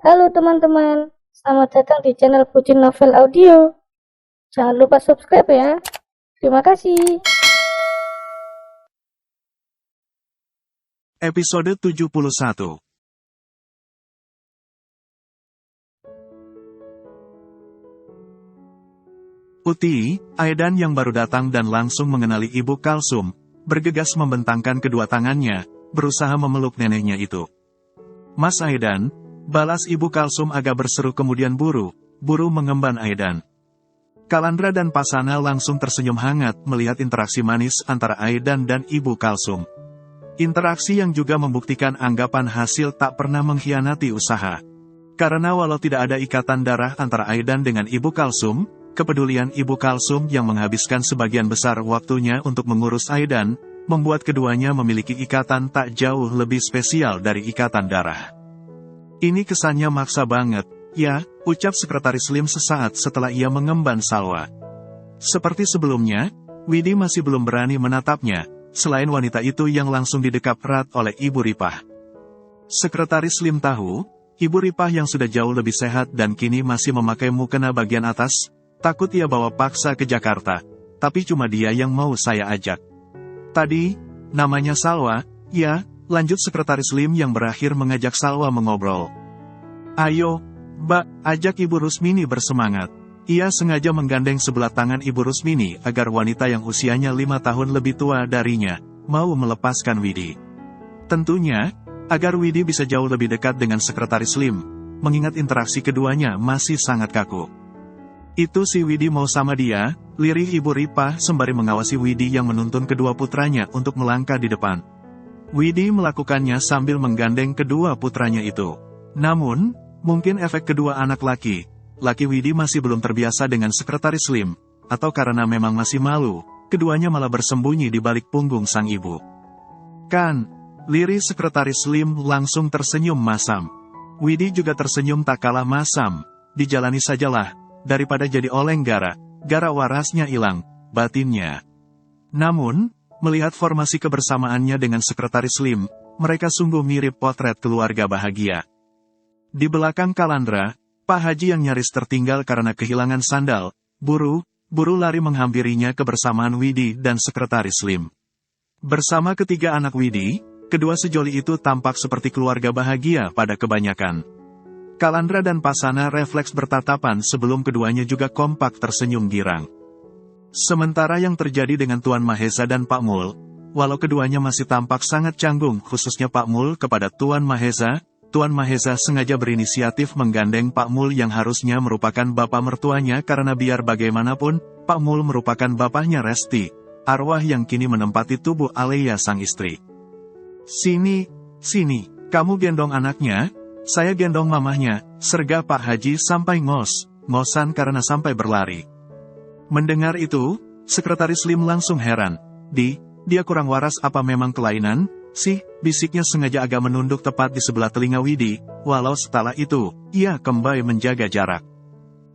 Halo teman-teman, selamat datang di channel Pucin Novel Audio. Jangan lupa subscribe ya. Terima kasih. Episode 71. Uti, Aedan yang baru datang dan langsung mengenali Ibu Kalsum, bergegas membentangkan kedua tangannya, berusaha memeluk neneknya itu. "Mas Aedan," balas Ibu Kalsum agak berseru, kemudian buru mengemban Aedan. Kalandra dan Pasana langsung tersenyum hangat melihat interaksi manis antara Aedan dan Ibu Kalsum. Interaksi yang juga membuktikan anggapan hasil tak pernah mengkhianati usaha. Karena walau tidak ada ikatan darah antara Aedan dengan Ibu Kalsum, kepedulian Ibu Kalsum yang menghabiskan sebagian besar waktunya untuk mengurus Aedan, membuat keduanya memiliki ikatan tak jauh lebih spesial dari ikatan darah. "Ini kesannya maksa banget, ya," ucap Sekretaris Lim sesaat setelah ia mengemban Salwa. Seperti sebelumnya, Widi masih belum berani menatapnya, selain wanita itu yang langsung didekap erat oleh Ibu Ripah. Sekretaris Lim tahu, Ibu Ripah yang sudah jauh lebih sehat dan kini masih memakai mukena bagian atas, takut ia bawa paksa ke Jakarta, tapi cuma dia yang mau saya ajak. "Tadi, namanya Salwa, ya," lanjut Sekretaris Lim yang berakhir mengajak Salwa mengobrol. "Ayo, Mbak," ajak Ibu Rusmini bersemangat. Ia sengaja menggandeng sebelah tangan Ibu Rusmini agar wanita yang usianya 5 tahun lebih tua darinya, mau melepaskan Widi. Tentunya, agar Widi bisa jauh lebih dekat dengan Sekretaris Lim, mengingat interaksi keduanya masih sangat kaku. "Itu si Widi mau sama dia," lirih Ibu Ripah sembari mengawasi Widi yang menuntun kedua putranya untuk melangkah di depan. Widi melakukannya sambil menggandeng kedua putranya itu. Namun, mungkin efek kedua anak laki Widi masih belum terbiasa dengan Sekretaris Lim, atau karena memang masih malu, keduanya malah bersembunyi di balik punggung sang ibu. "Kan," lirih Sekretaris Lim langsung tersenyum masam. Widi juga tersenyum tak kalah masam. "Dijalani sajalah, daripada jadi oleng gara warasnya hilang," batinnya. Namun, melihat formasi kebersamaannya dengan Sekretaris Lim, mereka sungguh mirip potret keluarga bahagia. Di belakang Kalandra, Pak Haji yang nyaris tertinggal karena kehilangan sandal, buru lari menghampirinya kebersamaan Widi dan Sekretaris Lim. Bersama ketiga anak Widi, kedua sejoli itu tampak seperti keluarga bahagia pada kebanyakan. Kalandra dan Pasana refleks bertatapan sebelum keduanya juga kompak tersenyum girang. Sementara yang terjadi dengan Tuan Mahesa dan Pak Mul, walau keduanya masih tampak sangat canggung, khususnya Pak Mul kepada Tuan Mahesa sengaja berinisiatif menggandeng Pak Mul yang harusnya merupakan bapak mertuanya karena biar bagaimanapun, Pak Mul merupakan bapaknya Resti, arwah yang kini menempati tubuh Alea sang istri. Sini, kamu gendong anaknya, saya gendong mamahnya," sergah Pak Haji sampai ngosan karena sampai berlari. Mendengar itu, Sekretaris Lim langsung heran. Dia kurang waras apa memang kelainan, sih?" bisiknya sengaja agak menunduk tepat di sebelah telinga Widi, walau setelah itu, ia kembali menjaga jarak.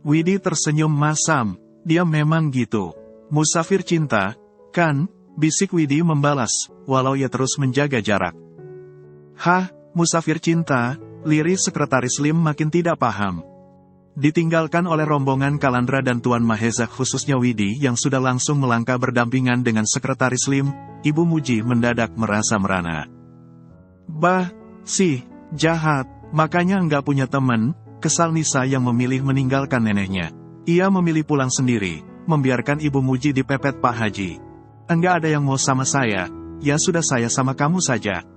Widi tersenyum masam, "Dia memang gitu. Musafir cinta, kan?" bisik Widi membalas, walau ia terus menjaga jarak. "Hah, musafir cinta?" lirih Sekretaris Lim makin tidak paham. Ditinggalkan oleh rombongan Kalandra dan Tuan Mahesa khususnya Widi yang sudah langsung melangkah berdampingan dengan Sekretaris Lim, Ibu Muji mendadak merasa merana. "Bah, sih, jahat, makanya enggak punya teman," kesal Nisa yang memilih meninggalkan neneknya. Ia memilih pulang sendiri, membiarkan Ibu Muji dipepet Pak Haji. "Enggak ada yang mau sama saya, ya sudah saya sama kamu saja.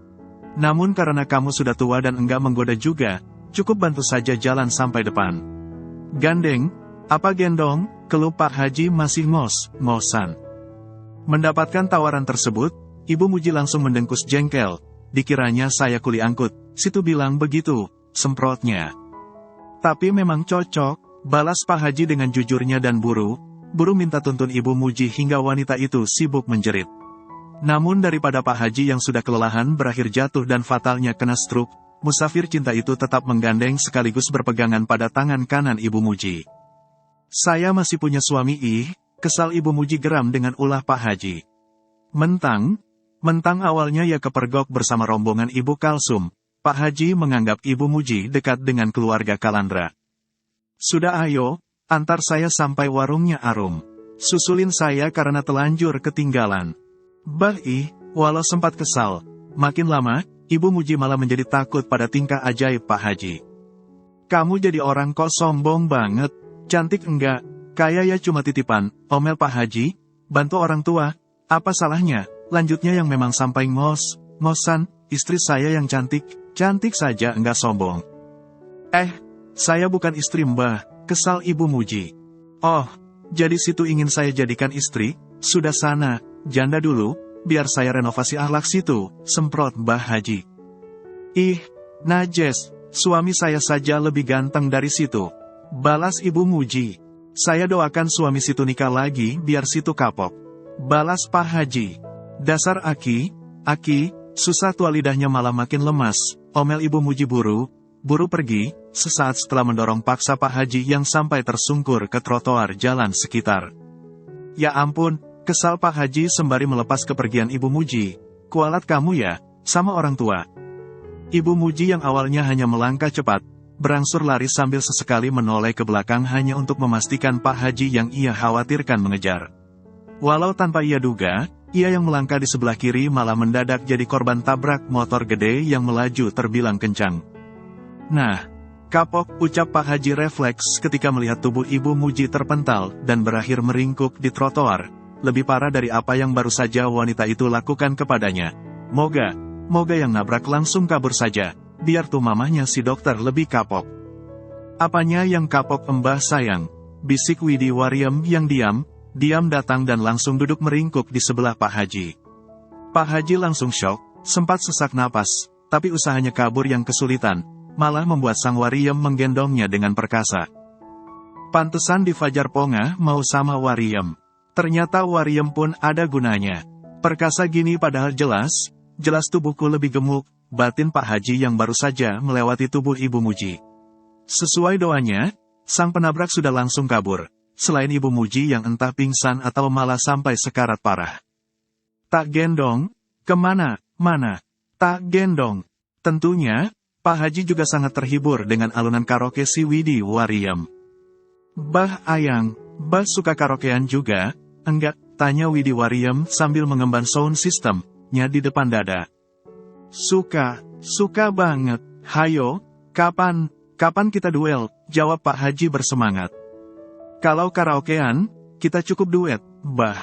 Namun karena kamu sudah tua dan enggak menggoda juga, cukup bantu saja jalan sampai depan." "Gandeng? Apa gendong?" keluh Pak Haji masih ngosan. Mendapatkan tawaran tersebut, Ibu Muji langsung mendengkus jengkel. "Dikiranya saya kuli angkut, situ bilang begitu," semprotnya. "Tapi memang cocok," balas Pak Haji dengan jujurnya dan buru minta tuntun Ibu Muji hingga wanita itu sibuk menjerit. Namun daripada Pak Haji yang sudah kelelahan berakhir jatuh dan fatalnya kena stroke, musafir cinta itu tetap menggandeng sekaligus berpegangan pada tangan kanan Ibu Muji. "Saya masih punya suami kesal Ibu Muji geram dengan ulah Pak Haji. Mentang awalnya ia kepergok bersama rombongan Ibu Kalsum, Pak Haji menganggap Ibu Muji dekat dengan keluarga Kalandra. Sudah ayo, antar saya sampai warungnya Arum. Susulin saya karena telanjur ketinggalan. Bah walau sempat kesal, makin lama, Ibu Muji malah menjadi takut pada tingkah ajaib Pak Haji. Kamu jadi orang kok sombong banget, cantik enggak, kaya ya cuma titipan, omel Pak Haji, bantu orang tua, apa salahnya, lanjutnya yang memang sampai ngosan, istri saya yang cantik saja enggak sombong. Saya bukan istri Mbah, kesal Ibu Muji. Oh, jadi situ ingin saya jadikan istri, sudah sana, janda dulu, biar saya renovasi akhlak situ, semprot Mbah Haji. Najes, suami saya saja lebih ganteng dari situ. Balas Ibu Muji. Saya doakan suami situ nikah lagi biar situ kapok. Balas Pak Haji. Dasar Aki, susah tua lidahnya malah makin lemas, omel Ibu Muji buru pergi, sesaat setelah mendorong paksa Pak Haji yang sampai tersungkur ke trotoar jalan sekitar. Ya ampun, kesal Pak Haji sembari melepas kepergian Ibu Muji. Kualat kamu ya, sama orang tua. Ibu Muji yang awalnya hanya melangkah cepat, berangsur lari sambil sesekali menoleh ke belakang hanya untuk memastikan Pak Haji yang ia khawatirkan mengejar. Walau tanpa ia duga, ia yang melangkah di sebelah kiri malah mendadak jadi korban tabrak motor gede yang melaju terbilang kencang. Nah, kapok, ucap Pak Haji refleks ketika melihat tubuh Ibu Muji terpental dan berakhir meringkuk di trotoar, lebih parah dari apa yang baru saja wanita itu lakukan kepadanya. Moga yang nabrak langsung kabur saja, biar tuh mamahnya si dokter lebih kapok. Apanya yang kapok Mbah sayang? Bisik Widi Wariem yang diam datang dan langsung duduk meringkuk di sebelah Pak Haji. Pak Haji langsung syok, sempat sesak napas, tapi usahanya kabur yang kesulitan, malah membuat sang Wariem menggendongnya dengan perkasa. Pantesan di Fajar Pongah mau sama Wariem. Ternyata Wariem pun ada gunanya. Perkasa gini padahal jelas tubuhku lebih gemuk, batin Pak Haji yang baru saja melewati tubuh Ibu Muji. Sesuai doanya, sang penabrak sudah langsung kabur, selain Ibu Muji yang entah pingsan atau malah sampai sekarat parah. Tak gendong, kemana, tak gendong. Tentunya, Pak Haji juga sangat terhibur dengan alunan karaoke si Widi Wariem. Bah Ayang, Bah suka karaokean juga, enggak, tanya Widi Wariem sambil mengemban sound system-nya di depan dada. Suka banget, hayo, kapan kita duel, jawab Pak Haji bersemangat. Kalau karaokean, kita cukup duet, Bah.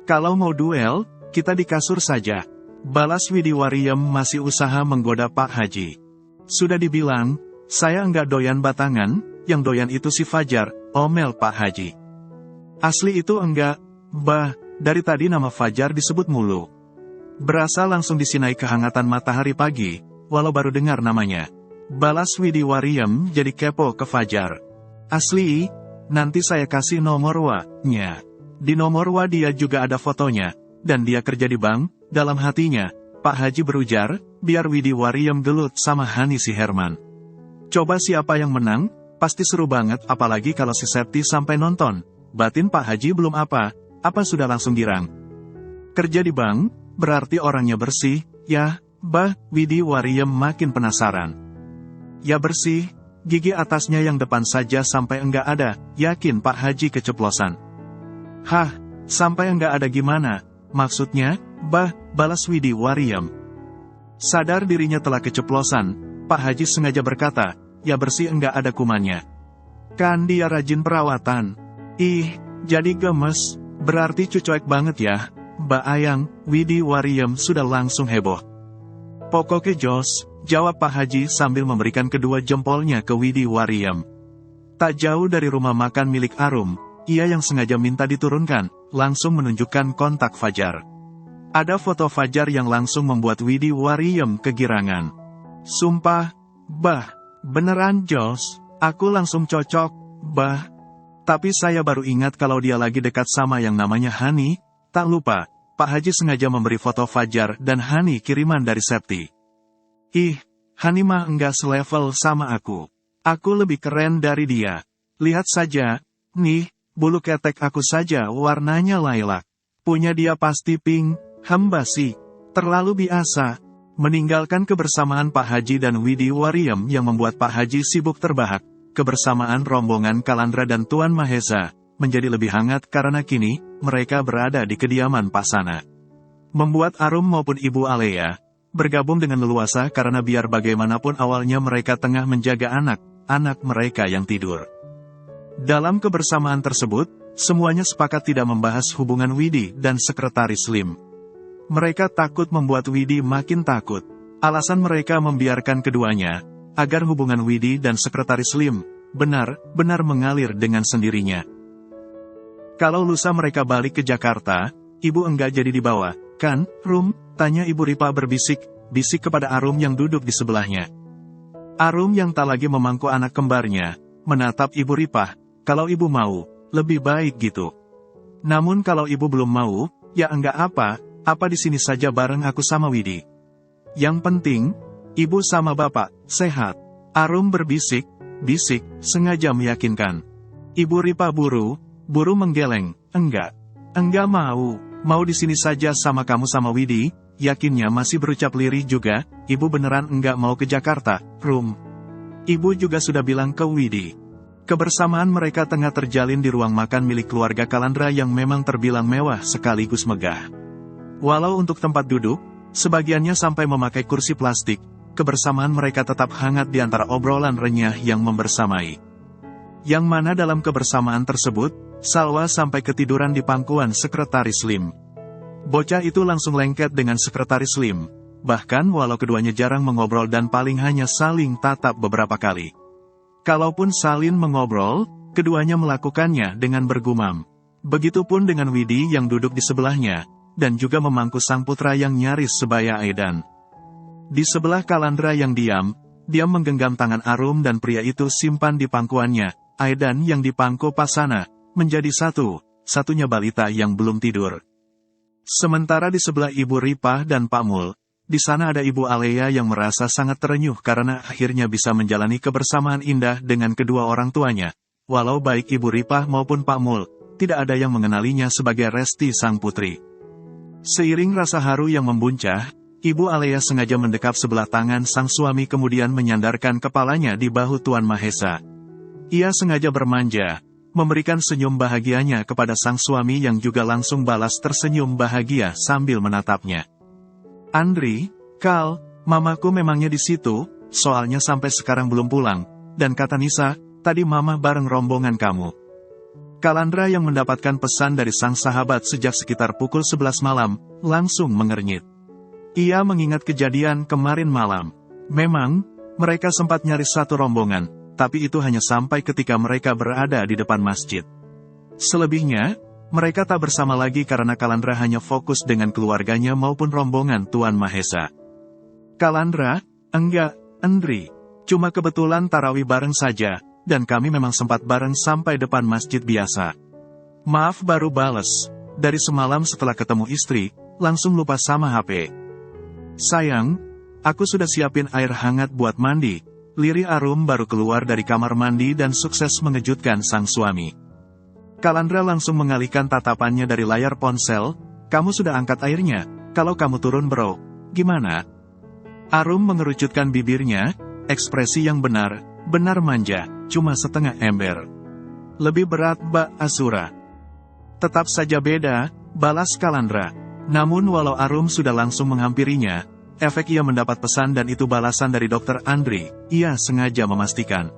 Kalau mau duel, kita di kasur saja. Balas Widi Wariem masih usaha menggoda Pak Haji. Sudah dibilang, saya enggak doyan batangan, yang doyan itu si Fajar, omel Pak Haji. Asli itu enggak, Bah, dari tadi nama Fajar disebut mulu. Berasa langsung disinai kehangatan matahari pagi, walau baru dengar namanya. Balas Widi Wariem jadi kepo ke Fajar. Asli, nanti saya kasih nomor wa-nya. Di nomor wa dia juga ada fotonya, dan dia kerja di bank, dalam hatinya. Pak Haji berujar, biar Widi Wariem gelut sama Hani si Herman. Coba siapa yang menang, pasti seru banget apalagi kalau si Septi sampai nonton. Batin Pak Haji belum apa sudah langsung girang. Kerja di bank, berarti orangnya bersih, ya, Bah, Widi Wariem makin penasaran. Ya bersih, gigi atasnya yang depan saja sampai enggak ada, yakin Pak Haji keceplosan. Hah, sampai enggak ada gimana, maksudnya, Bah, balas Widi Wariem. Sadar dirinya telah keceplosan, Pak Haji sengaja berkata, ya bersih enggak ada kumannya. Kan dia rajin perawatan. Jadi gemes, berarti cuek banget ya, Mbak Ayang. Widi Wariem sudah langsung heboh. Pokoknya jos, jawab Pak Haji sambil memberikan kedua jempolnya ke Widi Wariem. Tak jauh dari rumah makan milik Arum, ia yang sengaja minta diturunkan, langsung menunjukkan kontak Fajar. Ada foto Fajar yang langsung membuat Widi Wariem kegirangan. Sumpah, Bah, beneran jos, aku langsung cocok, Bah. Tapi saya baru ingat kalau dia lagi dekat sama yang namanya Hani. Tak lupa, Pak Haji sengaja memberi foto Fajar dan Hani kiriman dari Septi. Hani mah enggak selevel sama aku. Aku lebih keren dari dia. Lihat saja, nih, bulu ketek aku saja warnanya lilac. Punya dia pasti pink. Hamba sih, terlalu biasa. Meninggalkan kebersamaan Pak Haji dan Widi Wariem yang membuat Pak Haji sibuk terbahak, kebersamaan rombongan Kalandra dan Tuan Mahesa menjadi lebih hangat karena kini mereka berada di kediaman Pak Sana. Membuat Arum maupun Ibu Alea bergabung dengan leluasa karena biar bagaimanapun awalnya mereka tengah menjaga anak mereka yang tidur. Dalam kebersamaan tersebut, semuanya sepakat tidak membahas hubungan Widi dan Sekretaris Lim. Mereka takut membuat Widi makin takut. Alasan mereka membiarkan keduanya, agar hubungan Widi dan Sekretaris Lim benar-benar mengalir dengan sendirinya. Kalau lusa mereka balik ke Jakarta, Ibu enggak jadi dibawa, kan, Rum? Tanya Ibu Ripa berbisik kepada Arum yang duduk di sebelahnya. Arum yang tak lagi memangku anak kembarnya, menatap Ibu Ripa, kalau Ibu mau, lebih baik gitu. Namun kalau Ibu belum mau, ya enggak apa di sini saja bareng aku sama Widi. Yang penting, Ibu sama Bapak, sehat. Arum berbisik, sengaja meyakinkan. Ibu Ripa buru menggeleng, enggak mau di sini saja sama kamu sama Widi, yakinnya masih berucap lirih juga, Ibu beneran enggak mau ke Jakarta, Rum. Ibu juga sudah bilang ke Widi. Kebersamaan mereka tengah terjalin di ruang makan milik keluarga Kalandra yang memang terbilang mewah sekaligus megah. Walau untuk tempat duduk, sebagiannya sampai memakai kursi plastik, kebersamaan mereka tetap hangat di antara obrolan renyah yang membersamai. Yang mana dalam kebersamaan tersebut, Salwa sampai ketiduran di pangkuan Sekretaris Lim. Bocah itu langsung lengket dengan Sekretaris Lim, bahkan walau keduanya jarang mengobrol dan paling hanya saling tatap beberapa kali. Kalaupun salin mengobrol, keduanya melakukannya dengan bergumam. Begitupun dengan Widi yang duduk di sebelahnya, dan juga memangku sang putra yang nyaris sebaya Aidan. Di sebelah Kalandra yang diam menggenggam tangan Arum dan pria itu simpan di pangkuannya, Aidan yang dipangku Pasana, menjadi satu-satunya balita yang belum tidur. Sementara di sebelah Ibu Ripah dan Pak Mul, di sana ada Ibu Alea yang merasa sangat terenyuh karena akhirnya bisa menjalani kebersamaan indah dengan kedua orang tuanya. Walau baik Ibu Ripah maupun Pak Mul, tidak ada yang mengenalinya sebagai Resti sang putri. Seiring rasa haru yang membuncah, Ibu Alea sengaja mendekap sebelah tangan sang suami kemudian menyandarkan kepalanya di bahu Tuan Mahesa. Ia sengaja bermanja, memberikan senyum bahagianya kepada sang suami yang juga langsung balas tersenyum bahagia sambil menatapnya. Andri, Kal, mamaku memangnya di situ, soalnya sampai sekarang belum pulang, dan kata Nisa, tadi mama bareng rombongan kamu. Kalandra yang mendapatkan pesan dari sang sahabat sejak sekitar pukul 11 malam, langsung mengernyit. Ia mengingat kejadian kemarin malam. Memang, mereka sempat nyaris satu rombongan, tapi itu hanya sampai ketika mereka berada di depan masjid. Selebihnya, mereka tak bersama lagi karena Kalandra hanya fokus dengan keluarganya maupun rombongan Tuan Mahesa. Kalandra, enggak, Andri, cuma kebetulan tarawih bareng saja, dan kami memang sempat bareng sampai depan masjid biasa. Maaf baru bales, dari semalam setelah ketemu istri, langsung lupa sama HP. Sayang, aku sudah siapin air hangat buat mandi. Lirih Arum baru keluar dari kamar mandi dan sukses mengejutkan sang suami. Kalandra langsung mengalihkan tatapannya dari layar ponsel, kamu sudah angkat airnya, kalau kamu turun bro, gimana? Arum mengerucutkan bibirnya, ekspresi yang benar manja, cuma setengah ember. Lebih berat Mbak Asura. Tetap saja beda, balas Kalandra. Namun walau Arum sudah langsung menghampirinya, efek ia mendapat pesan dan itu balasan dari Dr. Andri, ia sengaja memastikan.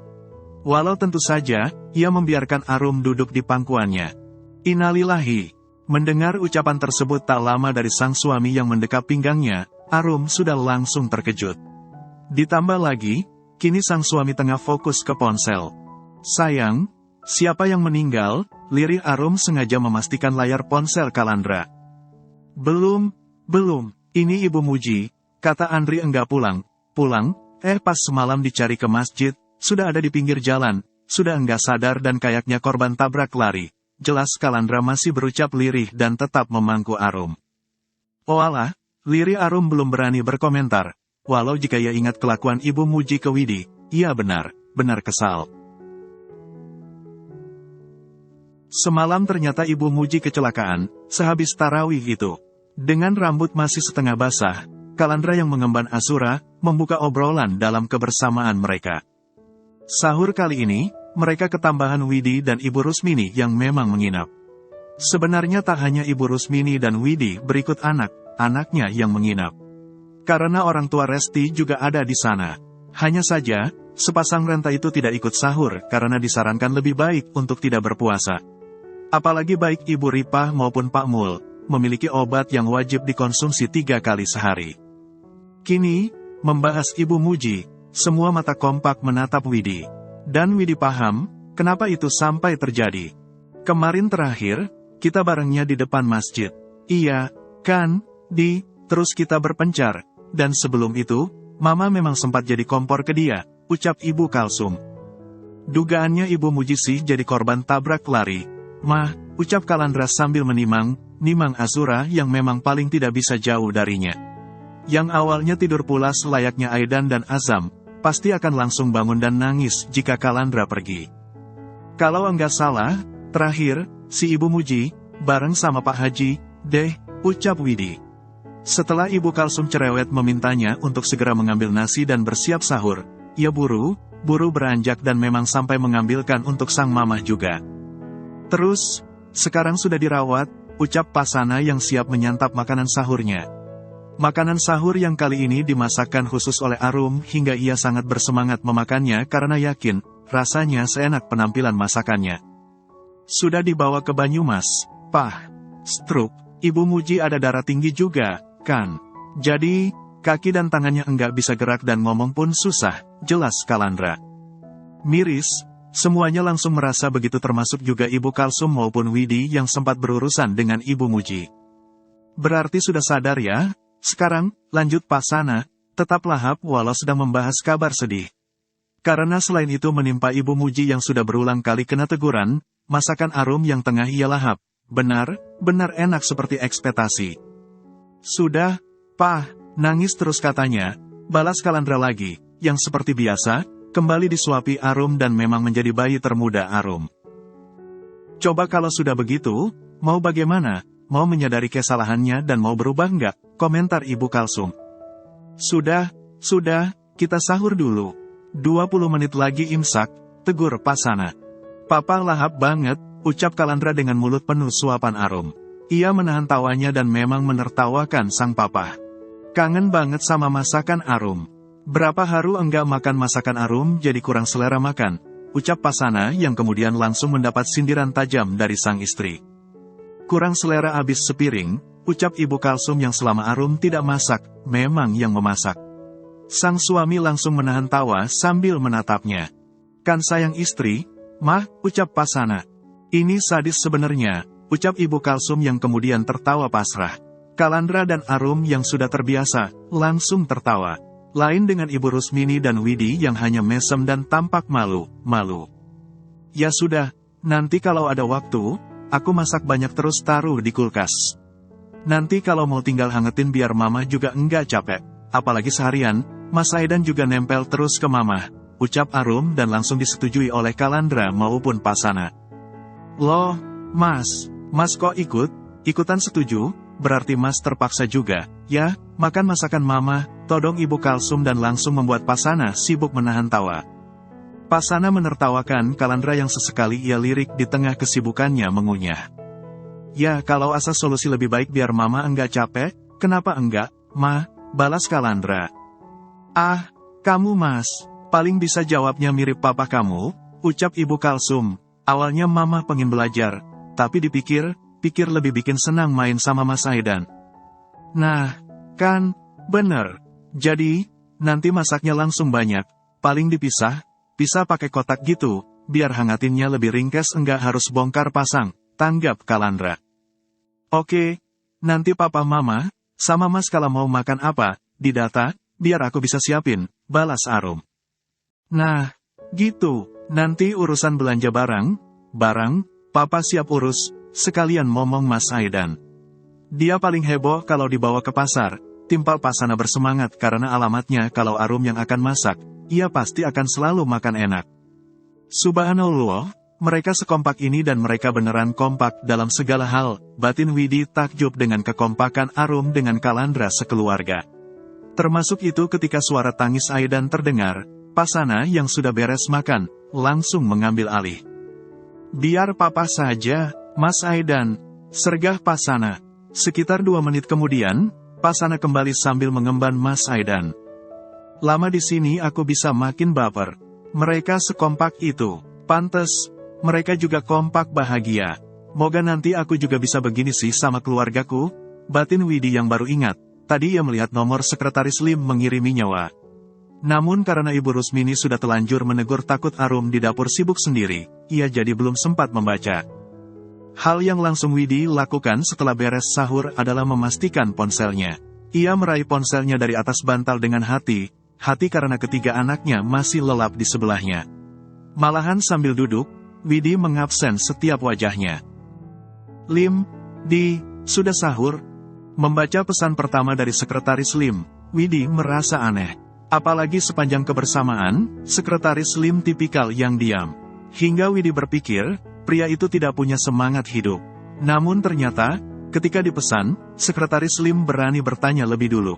Walau tentu saja, ia membiarkan Arum duduk di pangkuannya. Innalillahi. Mendengar ucapan tersebut tak lama dari sang suami yang mendekap pinggangnya, Arum sudah langsung terkejut. Ditambah lagi, kini sang suami tengah fokus ke ponsel. Sayang, siapa yang meninggal? Lirih Arum sengaja memastikan layar ponsel Kalandra. Belum, ini Ibu Muji, kata Andri enggak pulang, pas semalam dicari ke masjid, sudah ada di pinggir jalan, sudah enggak sadar dan kayaknya korban tabrak lari. Jelas Kalandra masih berucap lirih dan tetap memangku Arum. Oh alah, lirih Arum belum berani berkomentar, walau jika ia ingat kelakuan Ibu Muji ke Widi, ia benar kesal. Semalam ternyata Ibu Muji kecelakaan, sehabis tarawih itu. Dengan rambut masih setengah basah, Kalandra yang mengemban Asura, membuka obrolan dalam kebersamaan mereka. Sahur kali ini, mereka ketambahan Widi dan Ibu Rusmini yang memang menginap. Sebenarnya tak hanya Ibu Rusmini dan Widi berikut anak-anaknya yang menginap. Karena orang tua Resti juga ada di sana. Hanya saja, sepasang renta itu tidak ikut sahur karena disarankan lebih baik untuk tidak berpuasa. Apalagi baik Ibu Ripah maupun Pak Mul, memiliki obat yang wajib dikonsumsi 3 kali sehari. Kini, membahas Ibu Muji, semua mata kompak menatap Widi. Dan Widi paham, kenapa itu sampai terjadi. Kemarin terakhir, kita barengnya di depan masjid. Iya, kan, terus kita berpencar. Dan sebelum itu, Mama memang sempat jadi kompor ke dia, ucap Ibu Kalsum. Dugaannya Ibu Muji sih jadi korban tabrak lari. Mah, ucap Kalandra sambil menimang Asura yang memang paling tidak bisa jauh darinya. Yang awalnya tidur pulas layaknya Aidan dan Azam, pasti akan langsung bangun dan nangis jika Kalandra pergi. Kalau enggak salah, terakhir, si Ibu Muji, bareng sama Pak Haji, ucap Widi. Setelah Ibu Kalsum cerewet memintanya untuk segera mengambil nasi dan bersiap sahur, ia buru beranjak dan memang sampai mengambilkan untuk sang mamah juga. Terus, sekarang sudah dirawat, ucap Pasana yang siap menyantap makanan sahurnya. Makanan sahur yang kali ini dimasakkan khusus oleh Arum hingga ia sangat bersemangat memakannya karena yakin, rasanya seenak penampilan masakannya. Sudah dibawa ke Banyumas, Pah. Struk, Ibu Muji ada darah tinggi juga, kan? Jadi, kaki dan tangannya enggak bisa gerak dan ngomong pun susah, jelas Kalandra. Miris, semuanya langsung merasa begitu termasuk juga Ibu Kalsum maupun Widi yang sempat berurusan dengan Ibu Muji. Berarti sudah sadar ya? Sekarang, lanjut Pasana, tetap lahap walau sedang membahas kabar sedih. Karena selain itu menimpa Ibu Muji yang sudah berulang kali kena teguran, masakan Arum yang tengah ia lahap, benar enak seperti ekspektasi. Sudah, Pah, nangis terus katanya, balas Kalandra lagi, yang seperti biasa, kembali disuapi Arum dan memang menjadi bayi termuda Arum. Coba kalau sudah begitu, mau bagaimana? Mau menyadari kesalahannya dan mau berubah enggak? Komentar Ibu Kalsum. Sudah, kita sahur dulu. 20 menit lagi imsak, tegur Pasana. Papa lahap banget, ucap Kalandra dengan mulut penuh suapan Arum. Ia menahan tawanya dan memang menertawakan sang papa. Kangen banget sama masakan Arum. Berapa hari enggak makan masakan Arum jadi kurang selera makan, ucap Pasana yang kemudian langsung mendapat sindiran tajam dari sang istri. Kurang selera abis sepiring, ucap Ibu Kalsum yang selama Arum tidak masak, memang yang memasak. Sang suami langsung menahan tawa sambil menatapnya. Kan sayang istri, Mah, ucap Pasana. Ini sadis sebenarnya, ucap Ibu Kalsum yang kemudian tertawa pasrah. Kalandra dan Arum yang sudah terbiasa, langsung tertawa. Lain dengan Ibu Rusmini dan Widi yang hanya mesem dan tampak malu. Ya sudah, nanti kalau ada waktu, aku masak banyak terus taruh di kulkas. Nanti kalau mau tinggal hangetin biar Mama juga enggak capek. Apalagi seharian, Mas Aidan juga nempel terus ke Mama, ucap Arum dan langsung disetujui oleh Kalandra maupun Pasana. Loh, Mas kok ikutan setuju? Berarti Mas terpaksa juga, ya, makan masakan Mama, todong Ibu Kalsum dan langsung membuat Pasana sibuk menahan tawa. Pasana menertawakan Kalandra yang sesekali ia lirik di tengah kesibukannya mengunyah. Ya kalau asal solusi lebih baik biar Mama enggak capek, kenapa enggak, Ma? Balas Kalandra. Ah, kamu Mas, paling bisa jawabnya mirip papa kamu, ucap Ibu Kalsum. Awalnya Mama pengen belajar, tapi dipikir lebih bikin senang main sama Mas Aidan. Nah, kan, bener. Jadi, nanti masaknya langsung banyak, paling dipisah pakai kotak gitu, biar hangatinnya lebih ringkes enggak harus bongkar pasang, tanggap Kalandra. Oke, nanti Papa Mama, sama Mas kalau mau makan apa, didata, biar aku bisa siapin, balas Arum. Nah, gitu, nanti urusan belanja barang, Papa siap urus, sekalian momong Mas Aidan. Dia paling heboh kalau dibawa ke pasar, timpal Pasana bersemangat karena alamatnya kalau Arum yang akan masak, ia pasti akan selalu makan enak. Subhanallah, mereka sekompak ini dan mereka beneran kompak dalam segala hal, batin Widi takjub dengan kekompakan Arum dengan Kalandra sekeluarga. Termasuk itu ketika suara tangis Aidan terdengar, Pasana yang sudah beres makan, langsung mengambil alih. "Biar papa saja, Mas Aidan," sergah Pasana. Sekitar 2 menit kemudian, Pasana kembali sambil mengemban Mas Aidan. "Lama di sini aku bisa makin baper. Mereka sekompak itu. Pantes, mereka juga kompak bahagia. Moga nanti aku juga bisa begini sih sama keluargaku," batin Widi yang baru ingat. Tadi ia melihat nomor sekretaris Lim mengiriminya. Namun karena Ibu Rusmini sudah telanjur menegur takut Arum di dapur sibuk sendiri, ia jadi belum sempat membaca. Hal yang langsung Widi lakukan setelah beres sahur adalah memastikan ponselnya. Ia meraih ponselnya dari atas bantal dengan hati karena ketiga anaknya masih lelap di sebelahnya. Malahan sambil duduk, Widi mengabsen setiap wajahnya. "Lim, sudah sahur?" Membaca pesan pertama dari sekretaris Lim, Widi merasa aneh. Apalagi sepanjang kebersamaan, sekretaris Lim tipikal yang diam. Hingga Widi berpikir, pria itu tidak punya semangat hidup. Namun ternyata, ketika dipesan, sekretaris Lim berani bertanya lebih dulu.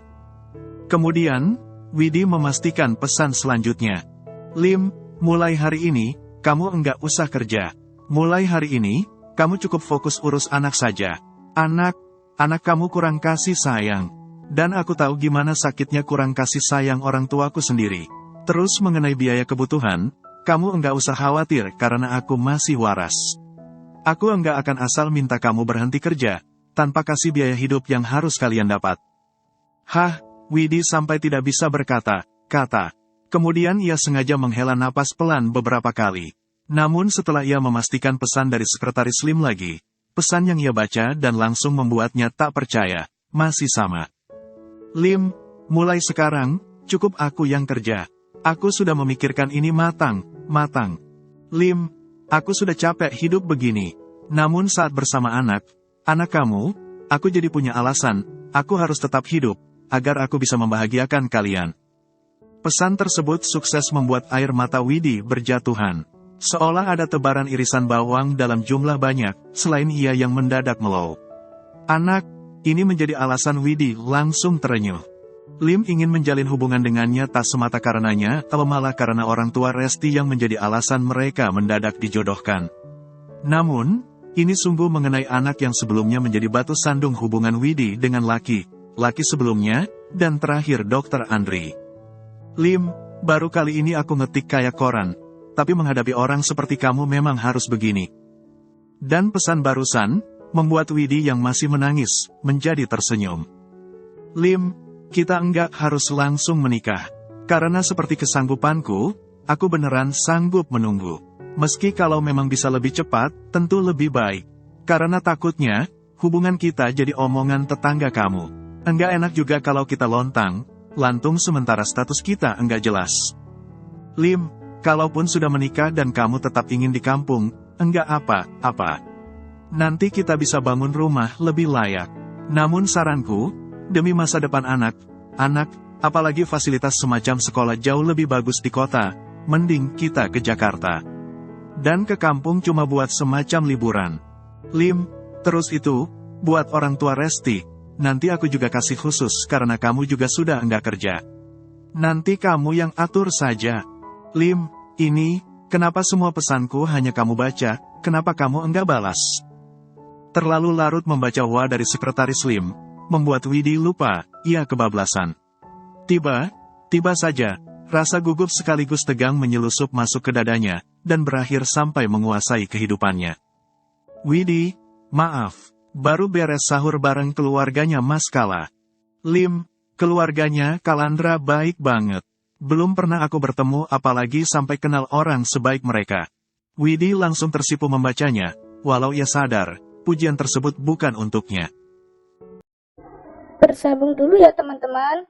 Kemudian, Widi memastikan pesan selanjutnya. "Lim, mulai hari ini, kamu enggak usah kerja. Mulai hari ini, kamu cukup fokus urus anak saja. Anak kamu kurang kasih sayang. Dan aku tahu gimana sakitnya kurang kasih sayang orang tuaku sendiri. Terus mengenai biaya kebutuhan, kamu enggak usah khawatir karena aku masih waras. Aku enggak akan asal minta kamu berhenti kerja, tanpa kasih biaya hidup yang harus kalian dapat." "Hah?" Widi sampai tidak bisa berkata-kata. Kemudian ia sengaja menghela napas pelan beberapa kali. Namun setelah ia memastikan pesan dari sekretaris Lim lagi, pesan yang ia baca dan langsung membuatnya tak percaya, masih sama. "Lim, mulai sekarang, cukup aku yang kerja. Aku sudah memikirkan ini matang. Lim, aku sudah capek hidup begini. Namun saat bersama anak kamu, aku jadi punya alasan, aku harus tetap hidup, agar aku bisa membahagiakan kalian." Pesan tersebut sukses membuat air mata Widi berjatuhan. Seolah ada tebaran irisan bawang dalam jumlah banyak, selain ia yang mendadak melow. Ini menjadi alasan Widi langsung terenyuh. Lim ingin menjalin hubungan dengannya tak semata karenanya, atau malah karena orang tua Resti yang menjadi alasan mereka mendadak dijodohkan. Namun, ini sungguh mengenai anak yang sebelumnya menjadi batu sandung hubungan Widi dengan laki sebelumnya, dan terakhir Dr. Andri. "Lim, baru kali ini aku ngetik kayak koran. Tapi menghadapi orang seperti kamu memang harus begini." Dan pesan barusan, membuat Widi yang masih menangis, menjadi tersenyum. "Lim, kita enggak harus langsung menikah. Karena seperti kesanggupanku, aku beneran sanggup menunggu. Meski kalau memang bisa lebih cepat, tentu lebih baik. Karena takutnya, hubungan kita jadi omongan tetangga kamu. Enggak enak juga kalau kita lantung sementara status kita enggak jelas. Lim, kalaupun sudah menikah dan kamu tetap ingin di kampung, enggak apa-apa. Nanti kita bisa bangun rumah lebih layak. Namun saranku, demi masa depan anak, apalagi fasilitas semacam sekolah jauh lebih bagus di kota, mending kita ke Jakarta. Dan ke kampung cuma buat semacam liburan. Lim, terus itu, buat orang tua Resti, nanti aku juga kasih khusus karena kamu juga sudah enggak kerja. Nanti kamu yang atur saja. Lim, ini, kenapa semua pesanku hanya kamu baca, kenapa kamu enggak balas?" Terlalu larut membaca dari sekretaris Lim, membuat Widi lupa, ia kebablasan. Tiba saja, rasa gugup sekaligus tegang menyelusup masuk ke dadanya, dan berakhir sampai menguasai kehidupannya. "Widi, maaf, baru beres sahur bareng keluarganya Mas Kala." "Lim, keluarganya Kalandra baik banget. Belum pernah aku bertemu apalagi sampai kenal orang sebaik mereka." Widi langsung tersipu membacanya, walau ia sadar, pujian tersebut bukan untuknya. Bersambung dulu ya teman-teman.